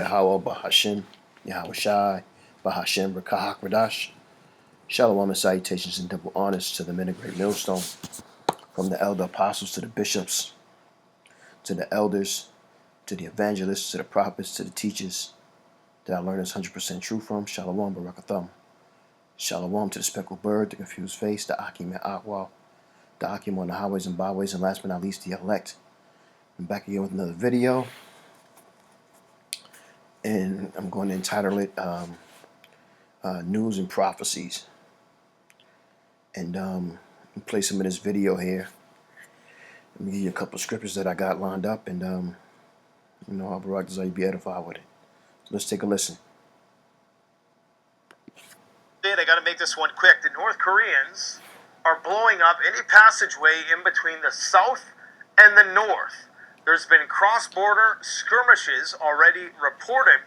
Yahweh Bahashim, Yahweh Shai, Bahashim Rakahak Radash. Shalom and salutations and double honors to the men of Great Millstone, from the elder apostles to the bishops, to the elders, to the evangelists, to the prophets, to the teachers that I learned this 100% true from. Shalom Barakatham. Shalom to the speckled bird, the confused face, the Akim and Akwal, the Akim on the highways and byways, and last but not least, the elect. I'm back again with another video, and I'm going to entitle it News and Prophecies. And play some of this video here. Let me give you a couple of scriptures that I got lined up, and I'll be edified with it. So let's take a listen. I got to make this one quick. The North Koreans are blowing up any passageway in between the south and the north. There's been cross-border skirmishes already reported.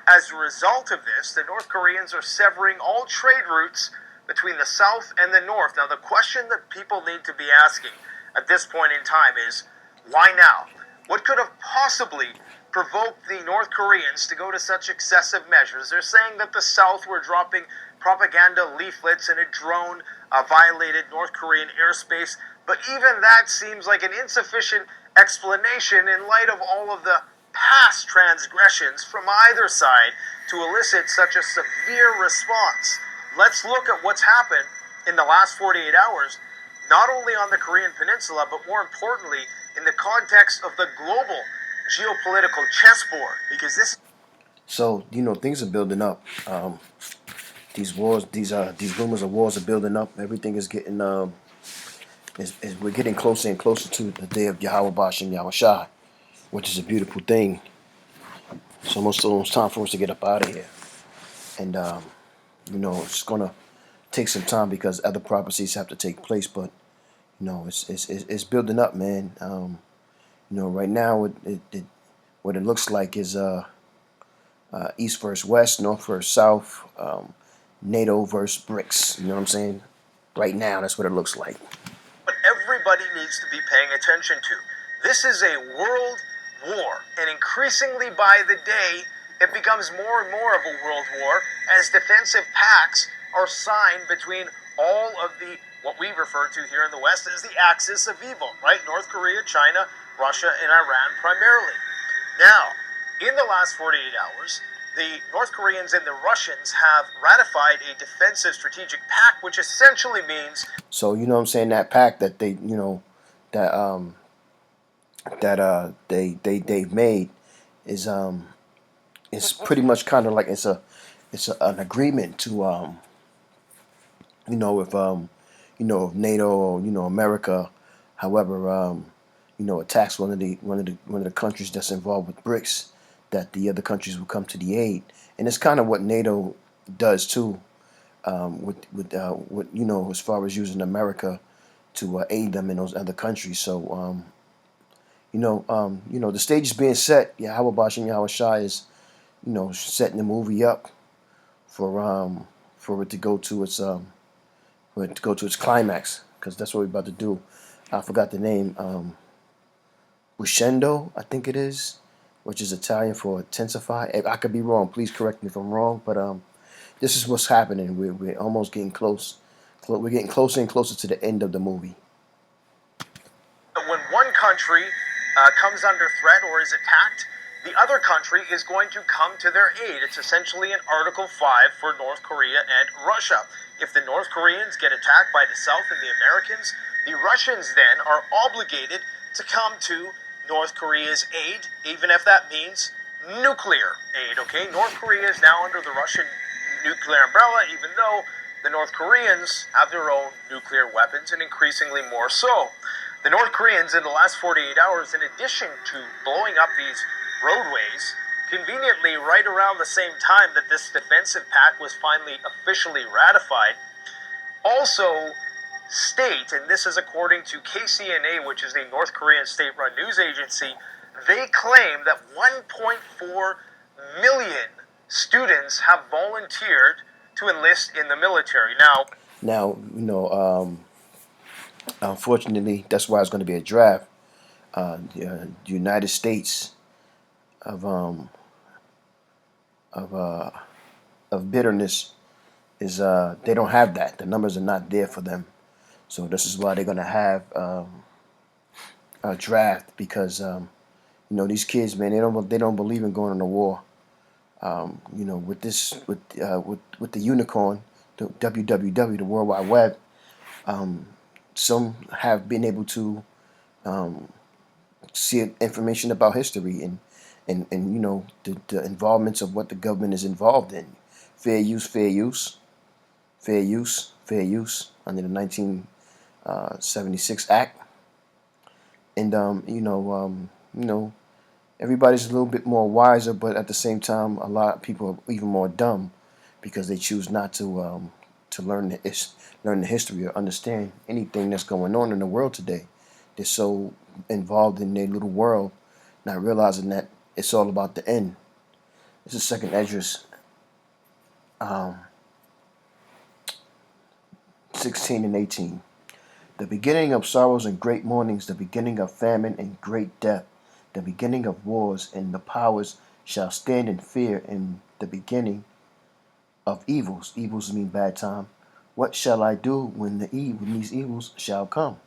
As a result of this, the North Koreans are severing all trade routes between the south and the north. Now, the question that people need to be asking at this point in time is, why now? What could have possibly provoked the North Koreans to go to such excessive measures? They're saying that the south were dropping propaganda leaflets and a drone violated North Korean airspace, but even that seems like an insufficient explanation in light of all of the past transgressions from either side to elicit such a severe response. Let's look at what's happened in the last 48 hours, not only on the Korean Peninsula, but more importantly, in the context of the global geopolitical chessboard, because this. So things are building up. These wars, these rumors of wars are building up. Everything is getting we're getting closer and closer to the day of Yahweh Bashim Yahweh Shai, which is a beautiful thing. It's almost time for us to get up out of here, and it's gonna take some time because other prophecies have to take place. But it's building up, man. Right now what it looks like is East versus West, North versus South, NATO versus BRICS. You know what I'm saying? Right now, that's what it looks like. What everybody needs to be paying attention to. This is a world war, and increasingly by the day, it becomes more and more of a world war as defensive pacts are signed between all of the, what we refer to here in the West as the axis of evil, right? North Korea, China, Russia, and Iran primarily. Now, in the last 48 hours, the North Koreans and the Russians have ratified a defensive strategic pact, which essentially means. So that pact that they've made is pretty much kind of like it's an agreement to if if NATO or America, however, attacks one of the countries that's involved with BRICS, that the other countries will come to the aid, and it's kind of what NATO does too, with as far as using America to aid them in those other countries. So the stage is being set. Yahweh Bashim Yahweh Shai is setting the movie up for it to go to its climax, because that's what we're about to do. I forgot the name. Crescendo, I think it is, which is Italian for intensify. I could be wrong. Please correct me if I'm wrong. But this is what's happening. We're almost getting close. We're getting closer and closer to the end of the movie. When one country comes under threat or is attacked, the other country is going to come to their aid. It's essentially an Article 5 for North Korea and Russia. If the North Koreans get attacked by the South and the Americans, the Russians then are obligated to come to North Korea's aid, even if that means nuclear aid, okay? North Korea is now under the Russian nuclear umbrella, even though the North Koreans have their own nuclear weapons, and increasingly more so. The North Koreans, in the last 48 hours, in addition to blowing up these roadways, conveniently right around the same time that this defensive pact was finally officially ratified, also state, and this is according to KCNA, which is the North Korean state-run news agency, they claim that 1.4 million students have volunteered to enlist in the military. Now, unfortunately, that's why it's going to be a draft. The United States of of uh, of bitterness is they don't have that. The numbers are not there for them. So this is why they're gonna have a draft because these kids, man, they don't believe in going to war. With this with the unicorn, the WWW, the World Wide Web, some have been able to see information about history and the involvements of what the government is involved in. Fair use, fair use, fair use, fair use under the 1976 Act, and everybody's a little bit more wiser, but at the same time, a lot of people are even more dumb because they choose not to learn the history or understand anything that's going on in the world today. They're so involved in their little world, not realizing that it's all about the end. This is Second Esdras, um, 16 and 18. The beginning of sorrows and great mournings, the beginning of famine and great death, the beginning of wars, and the powers shall stand in fear in the beginning of evils. Evils mean bad time. What shall I do when these evils shall come?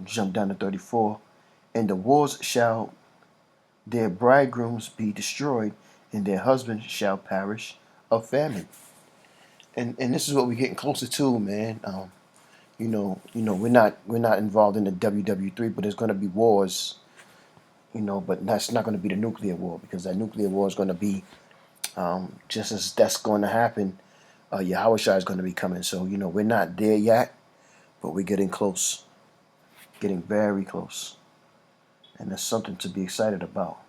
Jump down to 34. And the wars shall their bridegrooms be destroyed, and their husbands shall perish of famine. And this is what we're getting closer to, man. We're not involved in the WW3, but there's going to be wars. But that's not going to be the nuclear war because that nuclear war is going to be just as that's going to happen. Yahweh Shai is going to be coming. So we're not there yet, but we're getting close, getting very close, and that's something to be excited about.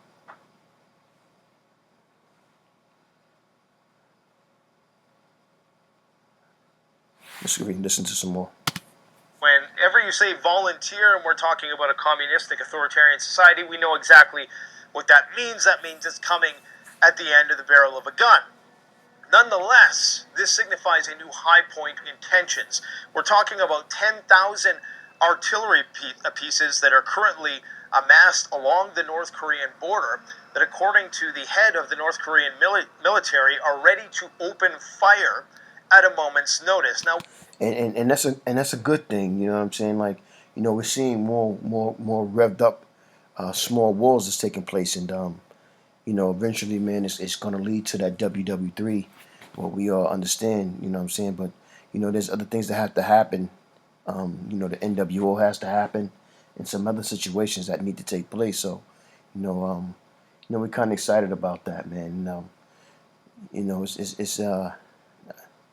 Let's listen to some more. Whenever you say volunteer and we're talking about a communistic authoritarian society, we know exactly what that means. That means it's coming at the end of the barrel of a gun. Nonetheless, this signifies a new high point in tensions. We're talking about 10,000 artillery pieces that are currently amassed along the North Korean border that, according to the head of the North Korean military, are ready to open fire at a moment's notice. Now, and that's a good thing. You know what I'm saying? Like, we're seeing more revved up small wars that's taking place, and eventually, man, it's going to lead to that WW3, what we all understand. You know what I'm saying? But there's other things that have to happen. The NWO has to happen, and some other situations that need to take place. So, we're kind of excited about that, man.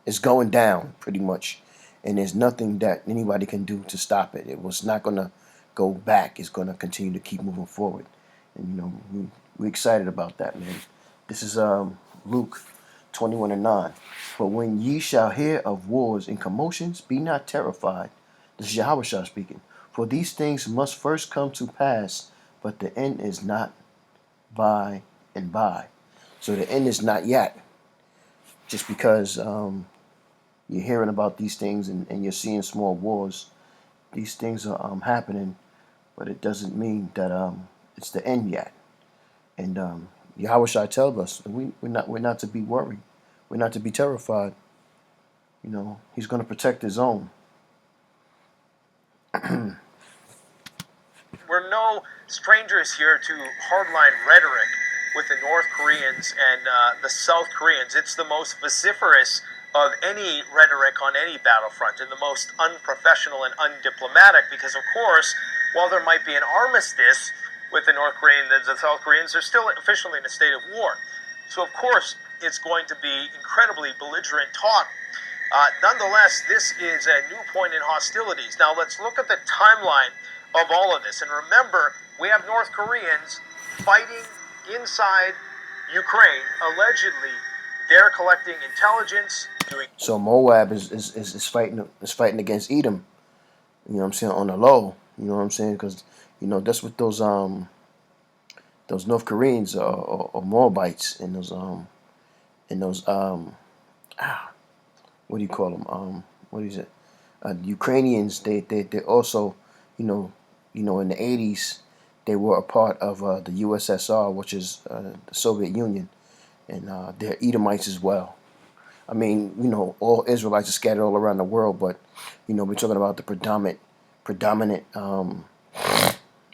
It's going down pretty much, and there's nothing that anybody can do to stop it. It was not going to go back. It's going to continue to keep moving forward, and we're excited about that, man. This is Luke 21:9. For when ye shall hear of wars and commotions, be not terrified. This is Yahweh Shah speaking. For these things must first come to pass, but the end is not by and by. So the end is not yet. Just because you're hearing about these things and you're seeing small wars, these things are happening, but it doesn't mean that it's the end yet. And Yahweh Shai tells us we're not to be worried, we're not to be terrified. He's going to protect his own. we're no strangers here to hardline rhetoric with the North Koreans and the South Koreans. It's the most vociferous of any rhetoric on any battlefront and the most unprofessional and undiplomatic because, of course, while there might be an armistice with the North Koreans and the South Koreans, they're still officially in a state of war. So, of course, it's going to be incredibly belligerent talk. Nonetheless, this is a new point in hostilities. Now, let's look at the timeline of all of this. And remember, we have North Koreans fighting inside Ukraine. Allegedly, they're collecting intelligence, doing. So Moab is fighting against Edom. You know what I'm saying, on the low. You know what I'm saying, because that's what those North Koreans or Moabites and those what do you call them? What is it? Ukrainians. They also, in the 80s, They were a part of the USSR, which is the Soviet Union, and they're Edomites as well. I mean, all Israelites are scattered all around the world, but we're talking about the predominant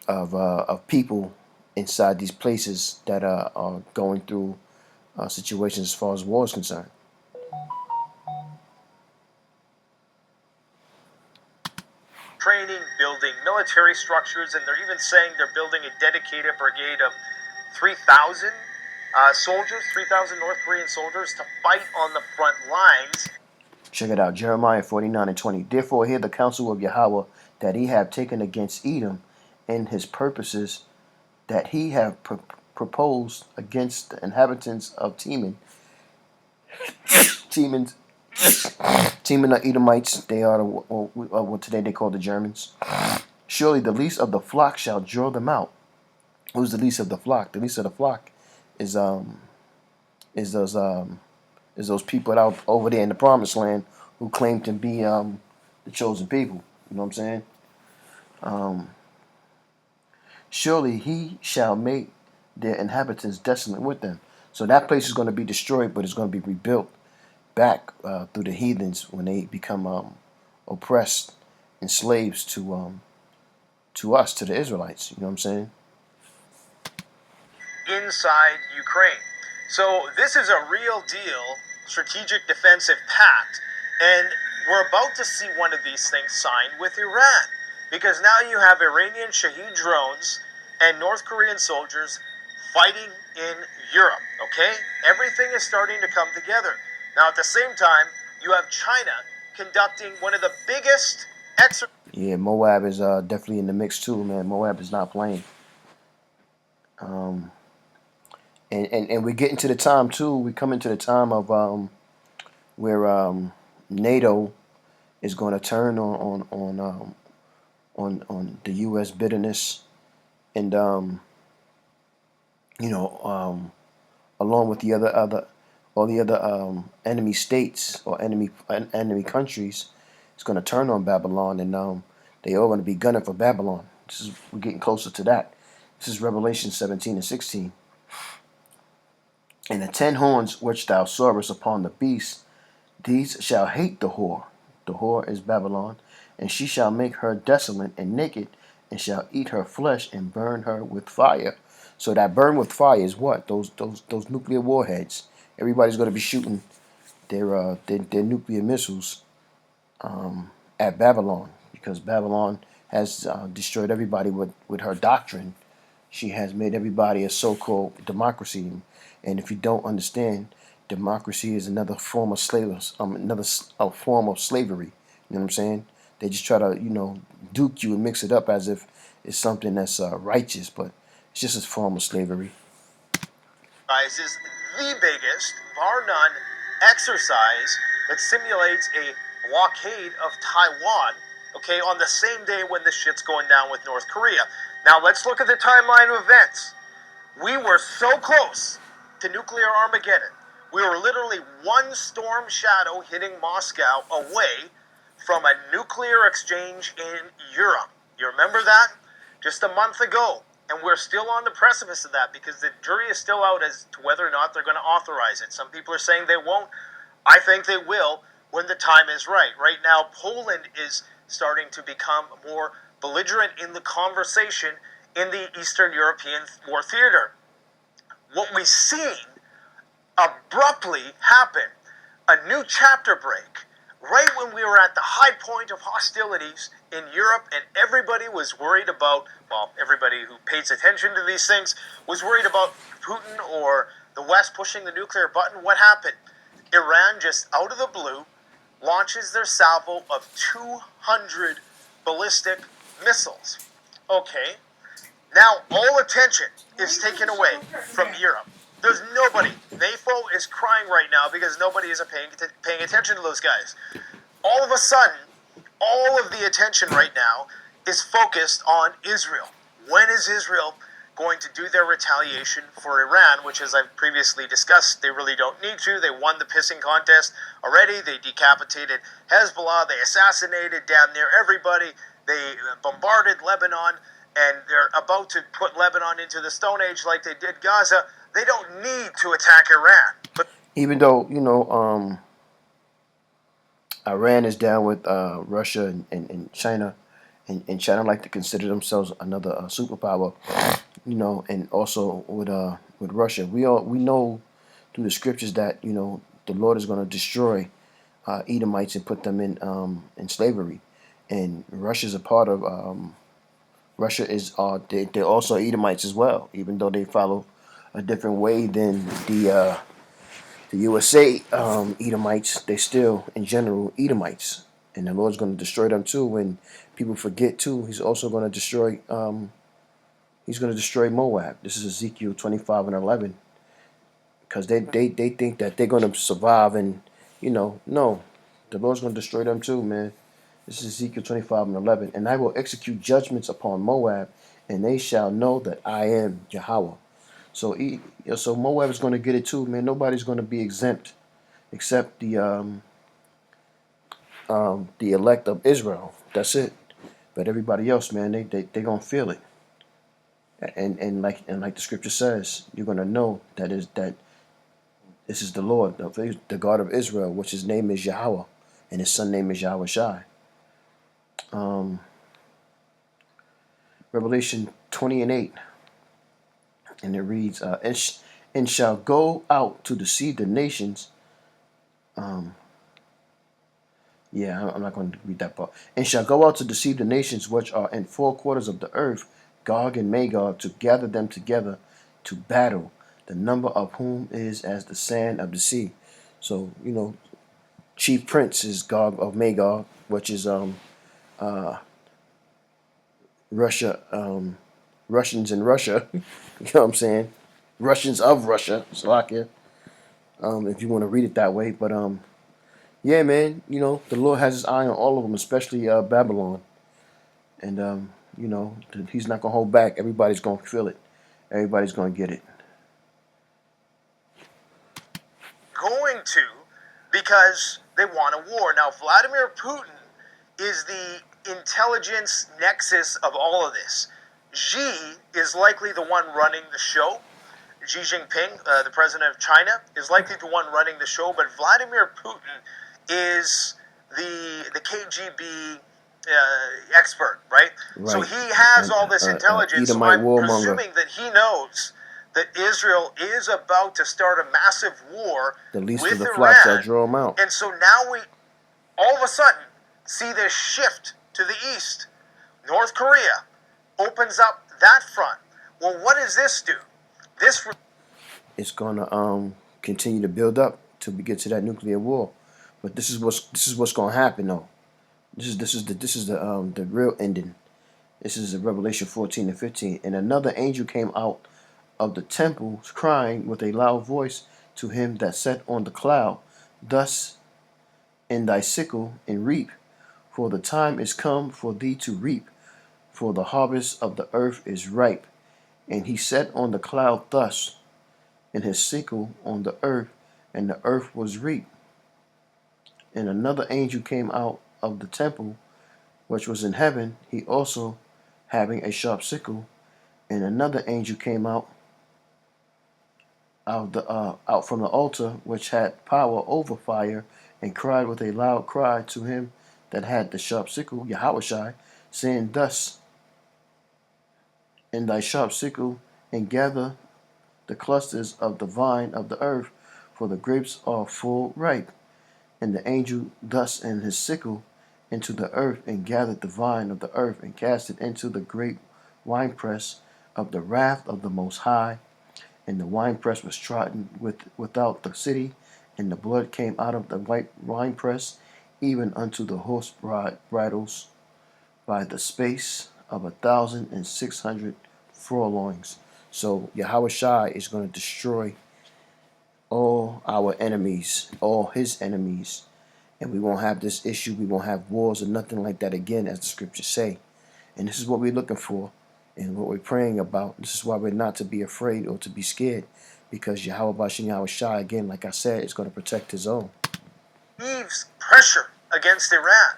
of people inside these places that are going through situations as far as war is concerned. Training, building military structures, and they're even saying they're building a dedicated brigade of 3,000 soldiers, 3,000 North Korean soldiers to fight on the front lines. Check it out, Jeremiah 49:20. Therefore hear the counsel of Yahweh that he have taken against Edom, and his purposes that he have proposed against the inhabitants of Teman. Teman, Teman are Edomites. They are what today they call the Germans. Surely the least of the flock shall draw them out. Who's the least of the flock? The least of the flock is is those is those people out over there in the promised land who claim to be the chosen people. You know what I'm saying? Surely he shall make their inhabitants desolate with them. So that place is going to be destroyed, but it's going to be rebuilt back through the heathens when they become oppressed and slaves to us, to the Israelites. You know what I'm saying? Inside Ukraine. So this is a real deal strategic defensive pact, and we're about to see one of these things signed with Iran, because now you have Iranian Shahed drones and North Korean soldiers fighting in Europe. Okay, everything is starting to come together. Now at the same time, you have China conducting one of the biggest exercises. Yeah, Moab is definitely in the mix too, man. Moab is not playing. Um, and we're getting to the time too. We come into the time of where NATO is going to turn on the U.S. bitterness, and along with the other all the other enemy states or enemy countries, it's going to turn on Babylon, and they all going to be gunning for Babylon. We're getting closer to that. This is Revelation 17:16. And the 10 horns which thou sawest upon the beast, these shall hate the whore. The whore is Babylon, and she shall make her desolate and naked, and shall eat her flesh and burn her with fire. So that burn with fire is what? Those nuclear warheads. Everybody's going to be shooting their nuclear missiles at Babylon, because Babylon has destroyed everybody with her doctrine. She has made everybody a so-called democracy, and if you don't understand, democracy is another form of form of slavery. You know what I'm saying? They just try to duke you and mix it up as if it's something that's righteous, but it's just a form of slavery. Is the biggest, bar none, exercise that simulates a blockade of Taiwan, okay, on the same day when this shit's going down with North Korea. Now let's look at the timeline of events. We were so close to nuclear Armageddon. We were literally one storm shadow hitting Moscow away from a nuclear exchange in Europe. You remember that? Just a month ago. And we're still on the precipice of that, because the jury is still out as to whether or not they're going to authorize it. Some people are saying they won't. I think they will when the time is right. Right now, Poland is starting to become more belligerent in the conversation in the Eastern European war theater. What we've seen abruptly happen, a new chapter break, right when we were at the high point of hostilities in Europe, and everybody was worried about, well, everybody who pays attention to these things was worried about Putin or the West pushing the nuclear button. What happened? Iran, just out of the blue, launches their salvo of 200 ballistic missiles. Okay, now all attention is taken away from Europe. There's nobody. NAFO is crying right now because nobody is paying attention to those guys. All of a sudden, all of the attention right now is focused on Israel. When is Israel going to do their retaliation for Iran, which, as I've previously discussed, they really don't need to. They won the pissing contest already. They decapitated Hezbollah. They assassinated damn near everybody. They bombarded Lebanon. and they're about to put Lebanon into the Stone Age like they did Gaza, they don't need to attack Iran. But even though Iran is down with Russia and China, and China like to consider themselves another superpower, and also with Russia, we know through the scriptures that the Lord is going to destroy Edomites and put them in slavery, and Russia's a part of Russia is they're also Edomites as well, even though they follow a different way than the USA Edomites. They still in general Edomites, and the Lord's going to destroy them too. When people forget too, He's also going to destroy. He's going to destroy Moab. This is Ezekiel 25:11, because they think that they're going to survive, and no, the Lord's going to destroy them too, man. This is Ezekiel 25:11. And I will execute judgments upon Moab, and they shall know that I am Yahweh. So Moab is going to get it too, man. Nobody's going to be exempt except the elect of Israel. That's it. But everybody else, man, they gonna feel it. And like the scripture says, you're gonna know that this is the Lord, the God of Israel, which his name is Yahweh, and his son name is Yahweh Shai. Revelation 20:8, and it reads, and shall go out to deceive the nations. I'm not going to read that part. And shall go out to deceive the nations which are in four quarters of the earth, Gog and Magog, to gather them together to battle, the number of whom is as the sand of the sea. So, chief prince is Gog of Magog, which is Russia, Russians in Russia. You know what I'm saying? Russians of Russia, Slovakia. If you want to read it that way, but yeah, man, the Lord has his eye on all of them, especially Babylon. And, he's not going to hold back. Everybody's going to feel it. Everybody's going to get it. going to, because they want a war. Now, Vladimir Putin is the intelligence nexus of all of this. Xi is likely the one running the show. Xi Jinping, the president of China, is likely the one running the show, but Vladimir Putin is the KGB expert, right? So he has all this intelligence. So I'm presuming that he knows that Israel is about to start a massive war The least with of the Iran, flock shall draw them out. and so now we all of a sudden see this shift to the east. North Korea opens up that front. Well, what does this do? It's gonna continue to build up till we get to that nuclear war. But this is what's gonna happen though. This is the real ending. This is Revelation 14:15. And another angel came out of the temple, crying with a loud voice to him that sat on the cloud, thus in thy sickle and reap, for the time is come for thee to reap, for the harvest of the earth is ripe. And he sat on the cloud thus, and his sickle on the earth, and the earth was reaped. And another angel came out of the temple which was in heaven, he also having a sharp sickle. And another angel came out from the altar which had power over fire, and cried with a loud cry to him that had the sharp sickle, Yahushai, saying thus, in thy sharp sickle, and gather the clusters of the vine of the earth, for the grapes are full ripe. And the angel thus in his sickle into the earth, and gathered the vine of the earth, and cast it into the great winepress of the wrath of the Most High. And the winepress was trodden without the city, and the blood came out of the white winepress, even unto the horse bridles, by the space of 1,600 furlongs. So Yahweh Shai is going to destroy all our enemies, all his enemies. And we won't have this issue. We won't have wars or nothing like that again, as the scriptures say. And this is what we're looking for and what we're praying about. This is why we're not to be afraid or to be scared, because Yahweh Bashin Yahweh Shai, again, like I said, is going to protect his own. Pressure against Iran,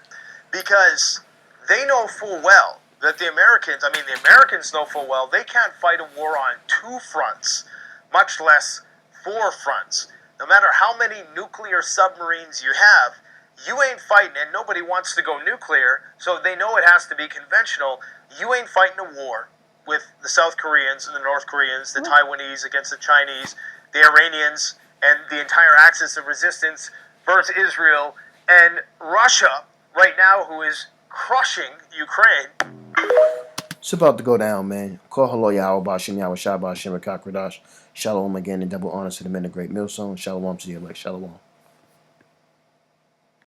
because they know full well that the Americans know full well they can't fight a war on two fronts, much less four fronts. No matter how many nuclear submarines you have, you ain't fighting, and nobody wants to go nuclear, so they know it has to be conventional. You ain't fighting a war with the South Koreans and the North Koreans, the Taiwanese against the Chinese, the Iranians, and the entire axis of resistance versus Israel and Russia right now, who is crushing Ukraine. It's about to go down, man. Call hello, Yahweh Bashim, Yahweh Shabbat, Shem, Kakradash. Shalom again, and double honors to the men of great millstone. Shalom to the elect. Shalom.